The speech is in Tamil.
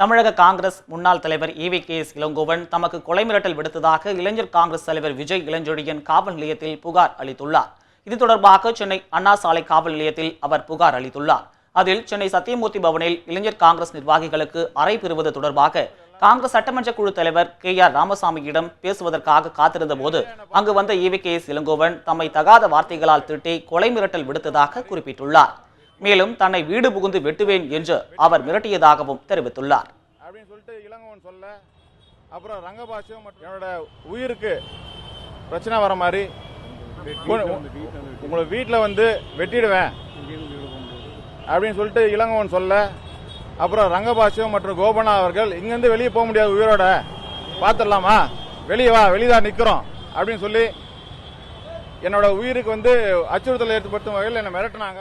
தமிழக காங்கிரஸ் முன்னாள் தலைவர் EVKS இளங்கோவன் தமக்கு கொலை மிரட்டல் விடுத்ததாக இளைஞர் காங்கிரஸ் தலைவர் விஜய் இளஞ்செழியன் காவல் நிலையத்தில் புகார் அளித்துள்ளார். இது தொடர்பாக சென்னை அண்ணா சாலை காவல் நிலையத்தில் அவர் புகார் அளித்துள்ளார். அதில் சென்னை சத்தியமூர்த்தி பவனில் இளைஞர் காங்கிரஸ் நிர்வாகிகளுக்கு அறை பெறுவது தொடர்பாக காங்கிரஸ் சட்டமன்ற குழு தலைவர் KR ராமசாமியிடம் பேசுவதற்காக காத்திருந்த போது அங்கு வந்த EVKS இளங்கோவன் தம்மை தகாத வார்த்தைகளால் திட்டி கொலை மிரட்டல் விடுத்ததாக குறிப்பிட்டுள்ளார். மேலும் தன்னை வீடு புகுந்து வெட்டுவேன் என்று அவர் மிரட்டியதாகவும் தெரிவித்துள்ளார். அப்படின்னு சொல்லிட்டு இளங்கோவன் சொல்ல, அப்புறம் ரங்கபாஷும் என்னோட உயிருக்கு பிரச்சனை வர மாதிரி உங்களை வீட்டில் வந்து வெட்டிடுவேன் அப்படின்னு சொல்லிட்டு இளங்கோவன் சொல்ல, அப்புறம் ரங்கபாஷும் மற்றும் கோபனா அவர்கள் இங்கிருந்து வெளியே போக முடியாது, உயிரோட பார்த்துடலாமா, வெளியே வா, வெளியதான் நிற்கிறோம் அப்படின்னு சொல்லி என்னோட உயிருக்கு வந்து அச்சுறுத்தல் ஏற்படுத்தும் வகையில் என்னை மிரட்டினாங்க.